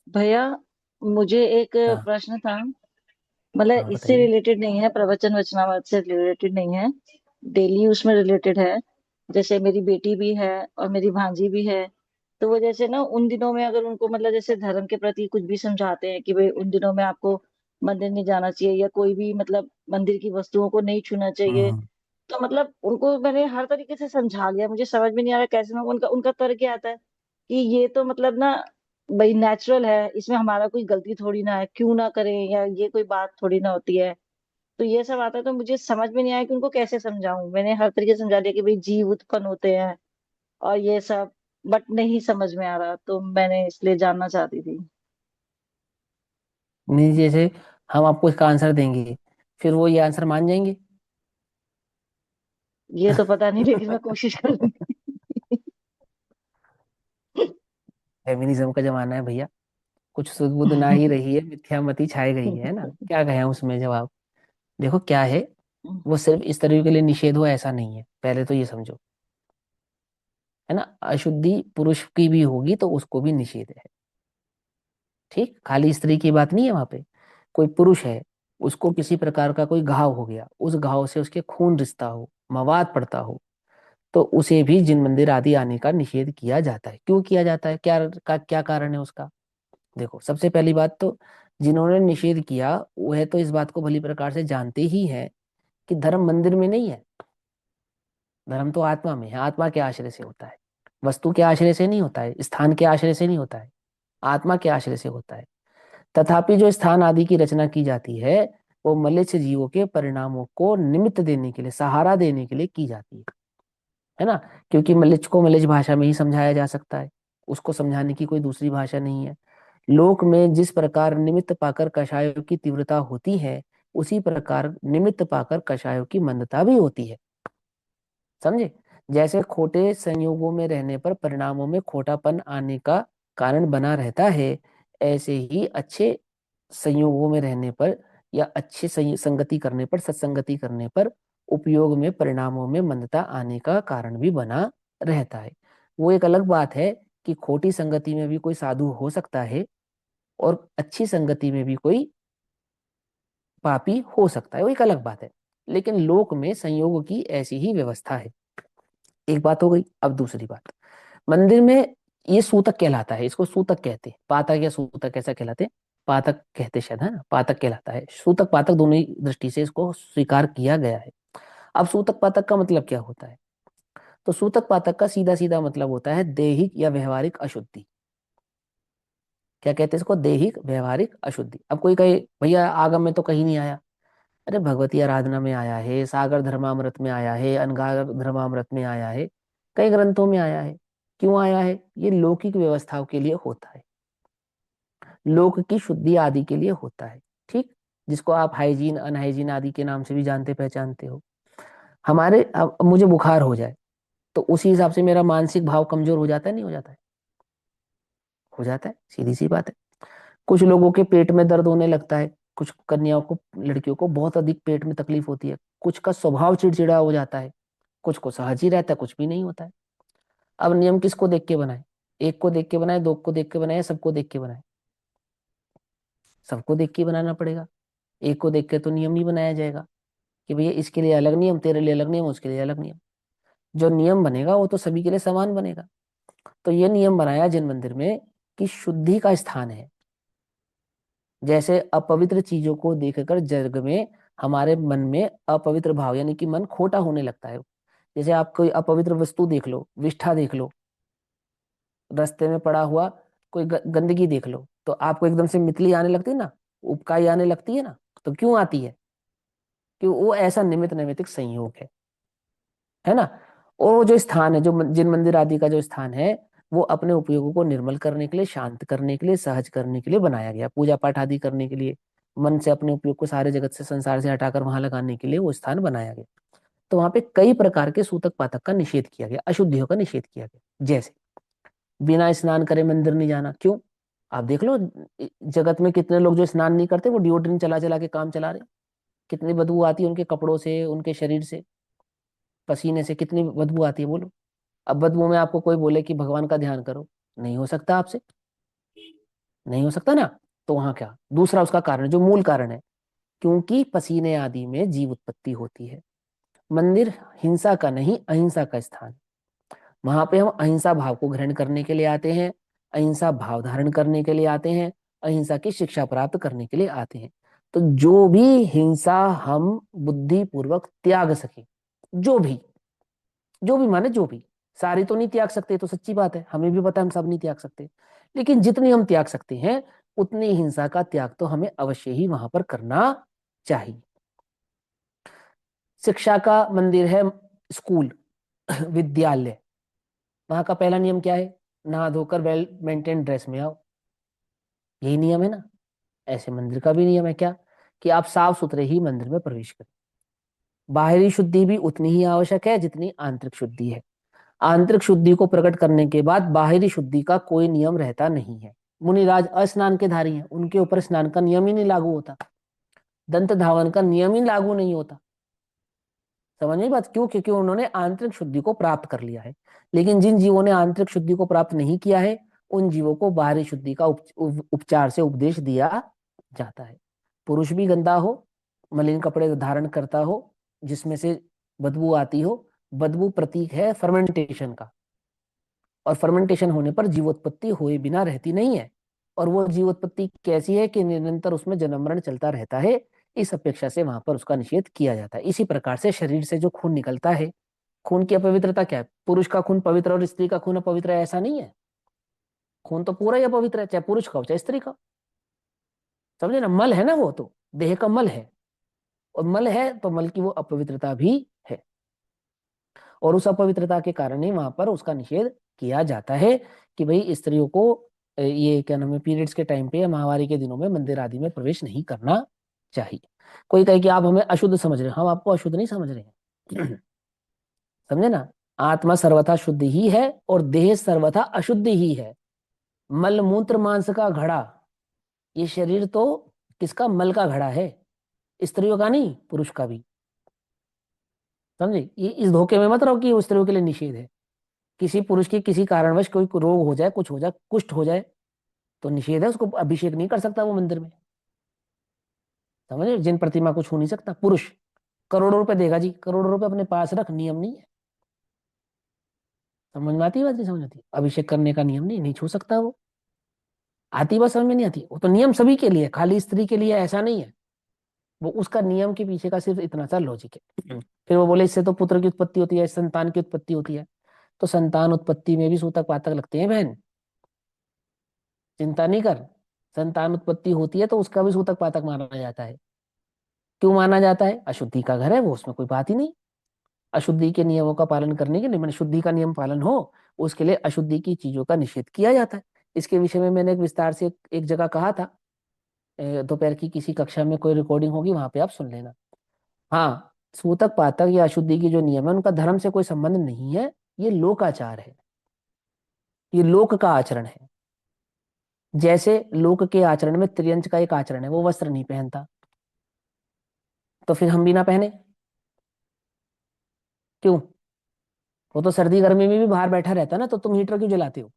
भैया, मुझे एक हाँ। प्रश्न था। मतलब हाँ इससे बताइए। रिलेटेड नहीं है, प्रवचन वचनावत से रिलेटेड नहीं है। डेली उसमें रिलेटेड है। जैसे मेरी बेटी भी है और मेरी भांजी भी है। तो वो जैसे ना उन दिनों में अगर उनको मतलब जैसे धर्म के प्रति कुछ भी समझाते हैं कि भाई उन दिनों में आपको मंदिर नहीं जाना चाहिए या कोई भी मतलब मंदिर की वस्तुओं को नहीं छूना चाहिए। हम्म। तो मतलब उनको मैंने हर तरीके से समझा लिया, मुझे समझ में नहीं आ रहा कैसे मैं उनका उनका तर्क क्या आता है कि ये तो मतलब ना भाई नेचुरल है, इसमें हमारा कोई गलती थोड़ी ना है, क्यों ना करें, या ये कोई बात थोड़ी ना होती है। तो ये सब आता है तो मुझे समझ में नहीं आया कि उनको कैसे समझाऊं। मैंने हर तरीके से समझा दिया कि भाई जीव उत्पन्न होते हैं और ये सब, बट नहीं समझ में आ रहा, तो मैंने इसलिए जानना चाहती थी। नहीं, जैसे हम आपको इसका आंसर देंगे, फिर वो ये आंसर मान जाएंगे। ये तो पता नहीं, लेकिन मैं कोशिश करूंगी। फेमिनिज्म का जमाना है भैया। कुछ सुध बुध ना ही रही है, मिथ्यामती छाई गई है ना, क्या कहें उसमें जवाब। देखो क्या है, वो सिर्फ इस तरह के लिए निषेध हो ऐसा नहीं है, पहले तो ये समझो। है ना, अशुद्धि पुरुष की भी होगी तो उसको भी निषेध है। ठीक, खाली स्त्री की बात नहीं है वहां पे। कोई पुरुष है, उसको किसी प्रकार का कोई घाव हो गया, उस घाव से उसके खून रिसता हो, मवाद पड़ता हो, तो उसे भी जिन मंदिर आदि आने का निषेध किया जाता है। क्यों किया जाता है, क्या कारण है उसका। देखो सबसे पहली बात तो, जिन्होंने निषेध किया वह तो इस बात को भली प्रकार से जानते ही है कि धर्म मंदिर में नहीं है। धर्म तो आत्मा में है। आत्मा के आश्रय से होता है, वस्तु के आश्रय से नहीं होता है, स्थान के आश्रय से नहीं होता है, आत्मा के आश्रय से होता है। तथापि जो स्थान आदि की रचना की जाती है, वो मलेच्छ जीवों के परिणामों को निमित्त देने के लिए, सहारा देने के लिए की जाती है ना। क्योंकि मलेच्छ को मलेच्छ भाषा में ही समझाया जा सकता है, उसको समझाने की कोई दूसरी भाषा नहीं है। लोक में जिस प्रकार निमित्त पाकर कषायों की तीव्रता होती है, उसी प्रकार निमित्त पाकर कषायों की मंदता भी होती है। समझे। जैसे खोटे संयोगों में रहने पर परिणामों में खोटापन आने का कारण बना रहता है, ऐसे ही अच्छे संयोगों में रहने पर या अच्छे संगति करने पर, सत्संगति करने पर उपयोग में परिणामों में मंदता आने का कारण भी बना रहता है। वो एक अलग बात है कि खोटी संगति में भी कोई साधु हो सकता है और अच्छी संगति में भी कोई पापी हो सकता है, वो एक अलग बात है। लेकिन लोक में संयोग की ऐसी ही व्यवस्था है। एक बात हो गई। अब दूसरी बात, मंदिर में ये सूतक कहलाता है, इसको सूतक कहते हैं। पातक या सूतक ऐसा कहलाते हैं। पातक कहते शायद, है ना, पातक कहलाता है। सूतक पातक दोनों ही दृष्टि से इसको स्वीकार किया गया है। अब सूतक पातक का मतलब क्या होता है। तो सूतक पातक का सीधा सीधा मतलब होता है दैहिक या व्यवहारिक अशुद्धि। क्या कहते हैं इसको, दैहिक व्यवहारिक अशुद्धि। अब कोई कहे भैया आगम में तो कहीं नहीं आया। अरे भगवती आराधना में आया है, सागर धर्मामृत में आया है, अनगार धर्मामृत में आया है, कई ग्रंथों में आया है। क्यों आया है, ये लौकिक व्यवस्थाओं के लिए होता है, लोक की शुद्धि आदि के लिए होता है। ठीक, जिसको आप हाइजीन अनहाइजीन आदि के नाम से भी जानते पहचानते हो। हमारे अब मुझे बुखार हो जाए तो उसी हिसाब से मेरा मानसिक भाव कमजोर हो जाता है, नहीं हो जाता है। हो जाता है, सीधी सी बात है। कुछ लोगों के पेट में दर्द होने लगता है, कुछ कन्याओं को, लड़कियों को बहुत अधिक पेट में तकलीफ होती है, कुछ का स्वभाव चिड़चिड़ा हो जाता है, कुछ को सहज ही रहता है, कुछ भी नहीं होता है। अब नियम किसको देख के बनाए, एक को देख के बनाए, दो को देख के बनाए, सबको देख के बनाए। सबको देख के बनाना पड़ेगा। एक को देख के तो नियम नहीं बनाया जाएगा कि भैया इसके लिए अलग नियम, तेरे लिए अलग नियम, उसके लिए अलग नियम। जो नियम बनेगा वो तो सभी के लिए समान बनेगा। तो ये नियम बनाया जिन मंदिर में कि शुद्धि का स्थान है। जैसे अपवित्र चीजों को देखकर जग में हमारे मन में अपवित्र भाव, यानी कि मन खोटा होने लगता है। जैसे आप कोई अपवित्र वस्तु देख लो, विष्ठा देख लो, रास्ते में पड़ा हुआ कोई गंदगी देख लो, तो आपको एकदम से मितली आने लगती है ना, उबकाई आने लगती है ना। तो क्यों आती है, क्यों, वो ऐसा निमित्त नैमित्तिक संयोग है ना। और वो जो स्थान है, जो जिन मंदिर आदि का जो स्थान है, वो अपने उपयोगों को निर्मल करने के लिए, शांत करने के लिए, सहज करने के लिए बनाया गया, पूजा पाठ आदि करने के लिए, मन से अपने उपयोग को सारे जगत से, संसार से हटाकर वहां लगाने के लिए वो स्थान बनाया गया। तो वहां पे कई प्रकार के सूतक पातक का निषेध किया गया, अशुद्धियों का निषेध किया गया। जैसे बिना स्नान करे मंदिर नहीं जाना। क्यों, आप देख लो, जगत में कितने लोग जो स्नान नहीं करते, वो डिओड्रेंट चला चला के काम चला रहे हैं। कितनी बदबू आती है उनके कपड़ों से, उनके शरीर से, पसीने से कितनी बदबू आती है बोलो। अब बदबू में आपको कोई बोले कि भगवान का ध्यान करो, नहीं हो सकता आपसे। नहीं हो सकता ना। तो वहां क्या दूसरा उसका कारण, जो मूल कारण है, क्योंकि पसीने आदि में जीव उत्पत्ति होती है। मंदिर हिंसा का नहीं, अहिंसा का स्थान। वहां पे हम अहिंसा भाव को ग्रहण करने के लिए आते हैं, अहिंसा भाव धारण करने के लिए आते हैं, अहिंसा की शिक्षा प्राप्त करने के लिए आते हैं। तो जो भी हिंसा हम बुद्धि पूर्वक त्याग सके, जो भी, जो भी माने जो भी, सारी तो नहीं त्याग सकते, तो सच्ची बात है, हमें भी पता है हम सब नहीं त्याग सकते, लेकिन जितनी हम त्याग सकते हैं उतनी हिंसा का त्याग तो हमें अवश्य ही वहां पर करना चाहिए। शिक्षा का मंदिर है स्कूल, विद्यालय। वहां का पहला नियम क्या है? नहा धोकर वेल मेंटेन ड्रेस में आओ। यही नियम है ना। ऐसे मंदिर का भी नियम है क्या? कि आप साफ सुथरे ही मंदिर में प्रवेश करें। बाहरी शुद्धि भी उतनी ही आवश्यक है जितनी आंतरिक शुद्धि है। आंतरिक शुद्धि को प्रकट करने के बाद बाहरी शुद्धि का कोई नियम रहता नहीं है। मुनिराज अस्नान के धारी हैं, उनके ऊपर स्नान का नियम ही नहीं लागू होता, दंत धावन का नियम ही लागू नहीं होता। समझ में बात? क्यों? क्योंकि उन्होंने आंतरिक शुद्धि को प्राप्त कर लिया है। लेकिन जिन जीवों ने आंतरिक शुद्धि को प्राप्त नहीं किया है, उन जीवों को बाहरी शुद्धि का उपचार से उपदेश दिया जाता है। पुरुष भी गंदा हो, मलिन कपड़े धारण करता हो, जिसमें से बदबू आती हो, बदबू प्रतीक है फर्मेंटेशन का। और फर्मेंटेशन होने पर जीवोत्पत्ति हुए बिना रहती नहीं है। और वो जीवोत्पत्ति कैसी है कि निरंतर उसमें जन्म मरण चलता रहता है। इस अपेक्षा से वहां पर उसका निषेध किया जाता है। इसी प्रकार से शरीर से जो खून निकलता है, खून की अपवित्रता क्या है? पुरुष का खून पवित्र और स्त्री का खून अपवित्र है ऐसा नहीं है। खून तो पूरा ही अपवित्र है, चाहे पुरुष का हो चाहे स्त्री का। समझे ना? मल है ना, वो तो देह का मल है, और मल है तो मल की वो अपवित्रता भी है। और उस अपवित्रता के कारण ही वहां पर उसका निषेध किया जाता है कि भाई स्त्रियों को ये क्या नाम है, पीरियड्स के टाइम पे या माहवारी के दिनों में मंदिर आदि में प्रवेश नहीं करना चाहिए। कोई कहे कि आप हमें अशुद्ध समझ रहे हैं, हम आपको अशुद्ध नहीं समझ रहे हैं। समझे ना? आत्मा सर्वथा शुद्ध ही है और देह सर्वथा अशुद्ध ही है। मल मूत्र मांस का घड़ा, ये शरीर तो किसका? मल का घड़ा है, स्त्रियों का नहीं, पुरुष का भी। समझे? ये इस धोखे में मत रहो कि वो स्त्रियों के लिए निषेध है। किसी पुरुष की किसी कारणवश कोई रोग हो जाए, कुछ हो जाए, कुष्ठ हो जाए, तो निषेध है, उसको अभिषेक नहीं कर सकता वो मंदिर में। समझे? जिन प्रतिमा को छू नहीं सकता पुरुष। करोड़ों रुपए देगा जी, करोड़ों रुपए अपने पास रख, नियम नहीं है। समझ में आती है बात? नहीं समझ आती? अभिषेक करने का नियम नहीं, नहीं छू सकता वो। आती बात समझ में? नहीं आती? वो तो नियम सभी के लिए, खाली स्त्री के लिए ऐसा नहीं है। वो उसका नियम के पीछे का सिर्फ इतना सा लॉजिक है। फिर वो बोले इससे तो पुत्र की उत्पत्ति होती है, संतान की उत्पत्ति होती है। तो संतान उत्पत्ति में भी सूतक पातक लगते हैं बहन, चिंता नहीं कर। संतान उत्पत्ति होती है तो उसका भी सूतक पातक माना जाता है। क्यों माना जाता है? अशुद्धि का घर है वो, उसमें कोई बात ही नहीं। अशुद्धि के नियमों का पालन करने के लिए, मैंने शुद्धि का नियम पालन हो, उसके लिए अशुद्धि की चीजों का निषेध किया जाता है। इसके विषय में मैंने एक विस्तार से एक जगह कहा था। दोपहर की किसी कक्षा में कोई रिकॉर्डिंग होगी, वहां पे आप सुन लेना। हाँ, सूतक पातक या अशुद्धि की जो नियम है उनका धर्म से कोई संबंध नहीं है। ये लोकाचार है, ये लोक का आचरण है। जैसे लोक के आचरण में त्रियंच का एक आचरण है, वो वस्त्र नहीं पहनता, तो फिर हम भी ना पहने। क्यों? वो तो सर्दी गर्मी में भी बाहर बैठा रहता है ना, तो तुम हीटर क्यों जलाते हो?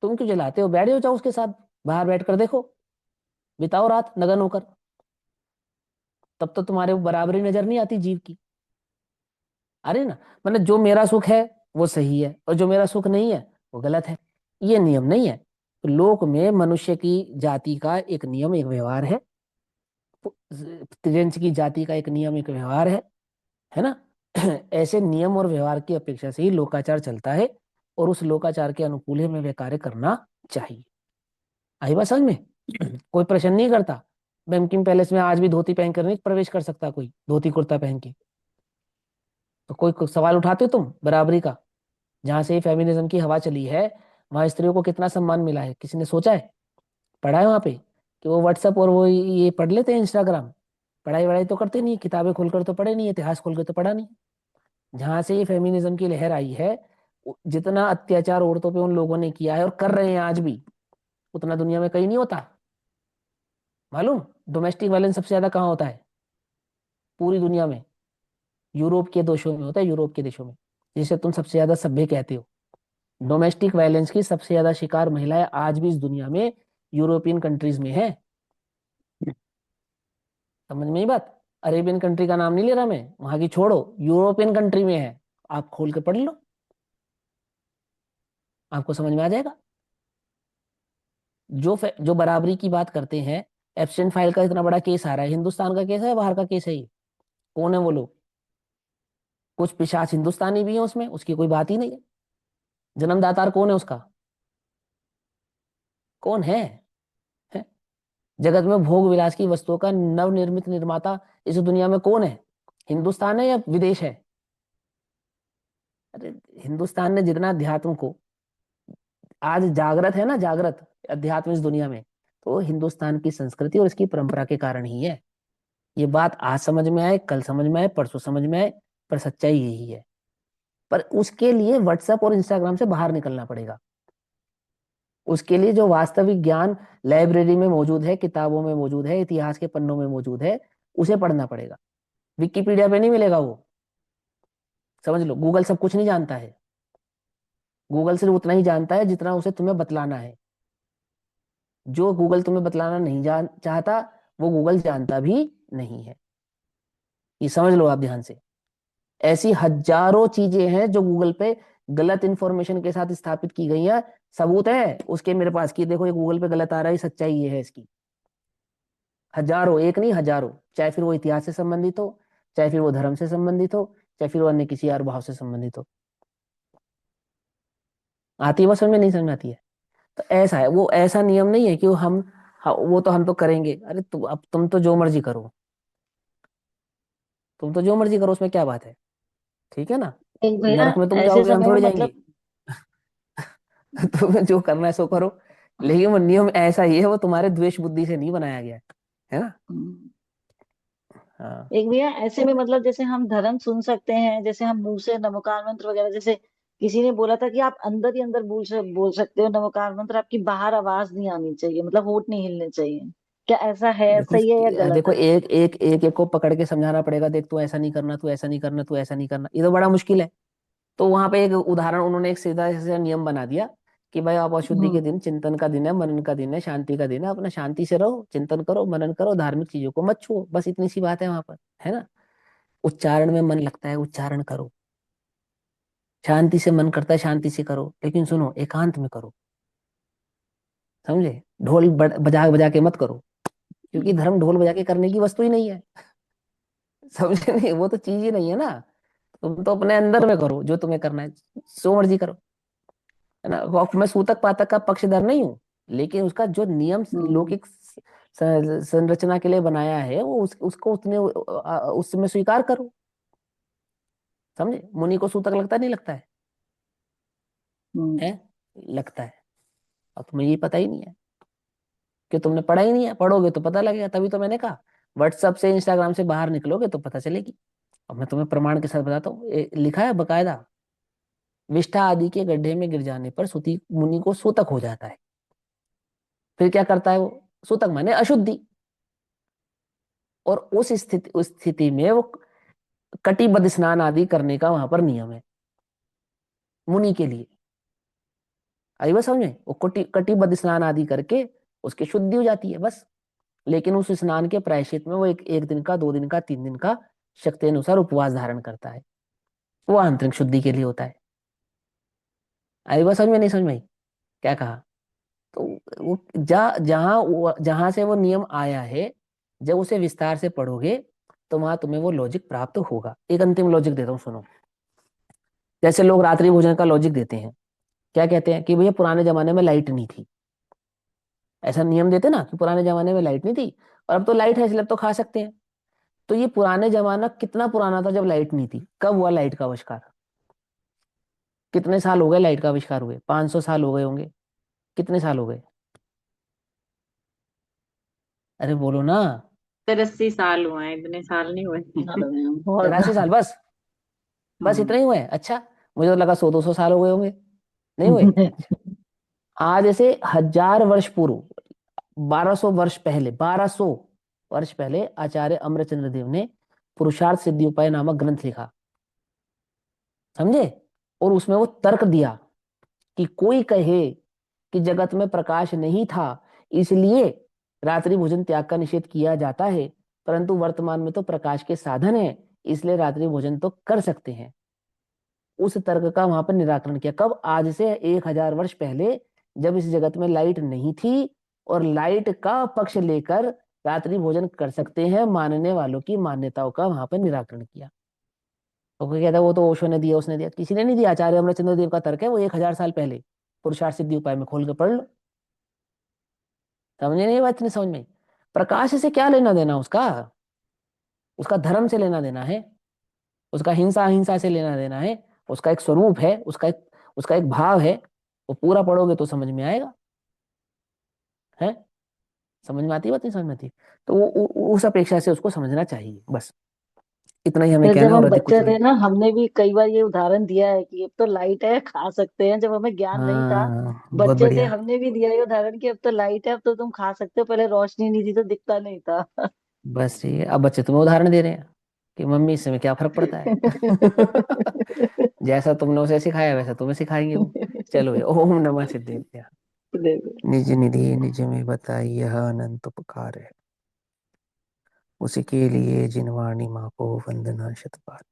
तुम क्यों जलाते हो? बैठ जाओ चाहो उसके साथ, बाहर बैठ कर देखो, बिताओ रात नगन होकर। तब तो तुम्हारे बराबरी नजर नहीं आती जीव की। अरे ना, मतलब जो मेरा सुख है वो सही है और जो मेरा सुख नहीं है वो गलत है। ये नियम नहीं है। तो लोक में मनुष्य की जाति का एक नियम, एक व्यवहार है। त्रियंच की जाति का एक नियम, एक व्यवहार है ना? ऐसे नियम और व्यवहार की अपेक्षा से ही लोकाचार चलता है, और उस लोकाचार के अनुकूल ही हमें वे कार्य करना चाहिए। आई बात समझ में? कोई प्रश्न नहीं करता। बैंकिंग पैलेस में आज भी धोती पहन कर नहीं प्रवेश कर सकता कोई, धोती कुर्ता पहन के। तो कोई सवाल उठाते हो तुम बराबरी का? जहां से फेमिनिज्म की हवा चली है, वहां स्त्रियों को कितना सम्मान मिला है, किसी ने सोचा है? पढ़ा है वहां पे? कि वो व्हाट्सएप और वो ये पढ़ लेते हैं इंस्टाग्राम? पढ़ाई वढ़ाई तो करते नहीं, किताबें खोलकर तो पढ़े नहीं, इतिहास खोलकर तो पढ़ा नहीं। जहां से ये फेमिनिज्म की लहर आई है, जितना अत्याचार औरतों पे उन लोगों ने किया है और कर रहे हैं आज भी, उतना दुनिया में कहीं नहीं होता। मालूम? डोमेस्टिक वायलेंस सबसे ज्यादा कहाँ होता है पूरी दुनिया में? यूरोप के देशों में होता है, यूरोप के देशों में, जिसे तुम सबसे ज्यादा सभ्य कहते हो। डोमेस्टिक वायलेंस की सबसे ज्यादा शिकार महिलाएं आज भी इस दुनिया में यूरोपियन कंट्रीज में है। समझ में ही बात। अरेबियन कंट्री का नाम नहीं ले रहा मैं, वहां की छोड़ो, यूरोपियन कंट्री में है। आप खोल के पढ़ लो, आपको समझ में आ जाएगा। जो बराबरी की बात करते हैं, एब्सेंट फाइल का इतना बड़ा केस आ रहा है, हिंदुस्तान का केस है बाहर का केस है ये? कौन है वो लोग? कुछ पिशाच हिंदुस्तानी भी है उसमें, उसकी कोई बात ही नहीं है। जन्मदाता कौन है उसका? कौन है? जगत में भोग विलास की वस्तुओं का नवनिर्मित निर्माता इस दुनिया में कौन है? हिंदुस्तान है या विदेश है? अरे, हिंदुस्तान ने जितना अध्यात्म को आज जागृत है ना, जागृत अध्यात्म इस दुनिया में, तो हिंदुस्तान की संस्कृति और इसकी परंपरा के कारण ही है। ये बात आज समझ में आए, कल समझ में आए, परसों समझ में आए, पर सच्चाई यही है। पर उसके लिए व्हाट्सएप और इंस्टाग्राम से बाहर निकलना पड़ेगा। उसके लिए जो वास्तविक ज्ञान लाइब्रेरी में मौजूद है, किताबों में मौजूद है, इतिहास के पन्नों में मौजूद है, उसे पढ़ना पड़ेगा। विकिपीडिया पे नहीं मिलेगा वो। समझ लो, गूगल सब कुछ नहीं जानता है। गूगल सिर्फ उतना ही जानता है जितना उसे तुम्हें बतलाना है। जो गूगल तुम्हें बतलाना नहीं जान चाहता, वो गूगल जानता भी नहीं है। ये समझ लो आप ध्यान से। ऐसी हजारों चीजें हैं जो गूगल पे गलत इंफॉर्मेशन के साथ स्थापित की गई हैं। सबूत है उसके मेरे पास कि देखो ये गूगल पे गलत आ रहा है, सच्चाई ये है इसकी। हजारों, एक नहीं हजारों। चाहे फिर वो इतिहास से संबंधित हो, चाहे फिर वो धर्म से संबंधित हो, चाहे फिर वो अन्य किसी और भाव से संबंधित हो। आती है वो समझ में? नहीं समझ में आती है? तो ऐसा है, वो ऐसा नियम नहीं है कि वो हम, हाँ, वो तो हम तो करेंगे। अरे अब तुम तो जो मर्जी करो, तुम तो जो मर्जी करो, उसमें क्या बात है? ठीक है ना। एक भैया नरक में तुम ऐसे जाओगे, हम समय में थोड़ी जाएंगे। मतलब तुम्हें जो करना है सो करो। लेकिन वो नियम ऐसा ही है, वो तुम्हारे द्वेष बुद्धि से नहीं बनाया गया है ना। हम्म, हाँ। एक भैया ऐसे में मतलब जैसे हम धर्म सुन सकते हैं, जैसे हम मुंह से नमोकार मंत्र वगैरह, जैसे किसी ने बोला था कि आप अंदर ही अंदर बोल सकते हो नमोकार मंत्र, आपकी बाहर आवाज नहीं आनी चाहिए, मतलब होंठ नहीं हिलने चाहिए। क्या ऐसा है, देखो सही है या गलत देखो, है? एक एक को पकड़ के समझाना पड़ेगा, देख तू ऐसा नहीं करना, तू ऐसा नहीं करना, तू ऐसा नहीं करना, ये तो बड़ा मुश्किल है। तो वहां पे एक उदाहरण, उन्होंने एक सीधा सीधा नियम बना दिया कि भाई आप अशुद्धि के हम्म। दिन, चिंतन का दिन है, मनन का दिन है, शांति का दिन है, अपना शांति से रहो, चिंतन करो, मनन करो, धार्मिक चीजों को मत छुओ, बस इतनी सी बात है वहां पर, है ना। उच्चारण में मन लगता है, उच्चारण करो। शांति से मन करता है, शांति से करो, लेकिन सुनो, एकांत में करो। समझे? ढोल बजा बजा के मत करो, क्योंकि धर्म ढोल बजा के करने की वस्तु ही नहीं है। समझे नहीं? वो तो चीज ही नहीं है ना। तुम तो अपने अंदर में करो जो तुम्हें करना है, सो मर्जी करो, है ना। मैं सूतक पातक का पक्षधर नहीं हूँ, लेकिन उसका जो नियम हम्म। लौकिक संरचना के लिए बनाया है, वो उसको उतने उसमें स्वीकार करो। समझे? मुनि को सूतक लगता है, नहीं लगता हम्म। है? लगता है। और तुम्हें ये पता ही नहीं है कि तुमने पढ़ा ही नहीं है। पढ़ोगे तो पता लगेगा, तभी तो मैंने कहा व्हाट्सएप से, इंस्टाग्राम से बाहर निकलोगे तो पता चलेगी। अब मैं तुम्हें प्रमाण के साथ बताता हूँ, लिखा है बकायदा, विष्ठा आदि के गड्ढे में गिर जाने पर सुती मुनि को सूतक हो जाता है। फिर क्या करता है वो? सूतक माने अशुद्धि। और उस स्थिति में वो कटिबद्ध स्नान आदि करने का वहां पर नियम है मुनि के लिए। आई बात समझ में? वो कटिबद्ध स्नान आदि करके उसकी शुद्धि हो जाती है बस। लेकिन उस स्नान के प्रायश्चित में वो एक दिन का, 2 दिन का, 3 दिन का शक्ति अनुसार उपवास धारण करता है। वो आंतरिक शुद्धि के लिए होता है। आई बात समझ में? नहीं समझ में आई? क्या कहा? तो वो जहां से वो नियम आया है, जब उसे विस्तार से पढ़ोगे तो वहां तुम्हें वो लॉजिक प्राप्त होगा। एक अंतिम लॉजिक देता हूँ, सुनो। जैसे लोग रात्रि भोजन का लॉजिक देते हैं, क्या कहते हैं कि भैया पुराने जमाने में लाइट नहीं थी। ऐसा नियम देते ना कि पुराने जमाने में लाइट नहीं थी, और अब तो लाइट है इसलिए अब तो खा सकते हैं। तो ये पुराने जमाना कितना पुराना था जब लाइट नहीं थी? कब हुआ लाइट का आविष्कार? कितने साल हो गए लाइट का आविष्कार हुए? 500 साल हो गए होंगे। कितने साल हो गए? अरे बोलो ना। 70 80 साल हुए हैं, इतने साल नहीं हुए। चलो मैम, बहुत। 83 साल बस? बस हम्म। इतने ही हुए? अच्छा, मुझे तो लगा 100 200 साल हो गए होंगे। नहीं हुए? अच्छा। आज से 1000 वर्ष पूर्व, 1200 वर्ष पहले, 1200 वर्ष पहले आचार्य अमरचंद्र देव ने पुरुषार्थ सिद्धि उपाय नामक ग्रंथ लिखा। समझे? और उसमें वो तर्क दिया कि कोई कहे कि जगत में प्रकाश नहीं था इसलिए रात्रि भोजन त्याग का निषेध किया जाता है, परंतु वर्तमान में तो प्रकाश के साधन है, इसलिए रात्रि भोजन तो कर सकते हैं। उस तर्क का वहां पर निराकरण किया। कब? आज से 1000 वर्ष पहले, जब इस जगत में लाइट नहीं थी, और लाइट का पक्ष लेकर रात्रि भोजन कर सकते हैं मानने वालों की मान्यताओं का वहां पर निराकरण किया। तो कोई कहता है वो तो ओशो ने दिया, उसने दिया। किसी ने नहीं दिया, आचार्य अमरचंद्र देव का तर्क है, वो 1000 साल पहले पुरुषार्थ सिद्धि उपाय में खोल के पढ़ लो। समझे नहीं? बात इतनी समझ में? प्रकाश से क्या लेना देना उसका? उसका धर्म से लेना देना है, उसका हिंसा अहिंसा से लेना देना है, उसका एक स्वरूप है, उसका एक भाव है। वो पूरा पढ़ोगे तो समझ में आएगा। है? समझ में आती है बात? नहीं समझ में आती? तो उस अपेक्षा से उसको समझना चाहिए। बस इतना ही हमें फिर कहना जब है, और हम अधिक कुछ बच्चे थे नहीं। ना, हमने भी कई बार ये उदाहरण दिया है कि अब तो लाइट है, खा सकते हैं। जब हमें ज्ञान नहीं था, हाँ, बहुत बच्चे थे, बढ़िया। हमने भी दिया ये उदाहरण कि अब तो लाइट है, अब तो तुम खा सकते हो, पहले रोशनी नहीं थी तो दिखता नहीं था। बस ठीक है, अब बच्चे तुम्हें उदाहरण दे रहे हैं कि मम्मी इससे में क्या फर्क पड़ता है। जैसा तुमने उसे सिखाया वैसा तुम्हें सिखाएंगे वो। चलो ये ओम नमः सिद्धेभ्य। देखो। निज निधि निज में बताई यह अनंत उपकार है, उसी के लिए जिनवाणी माँ को वंदना शत बार।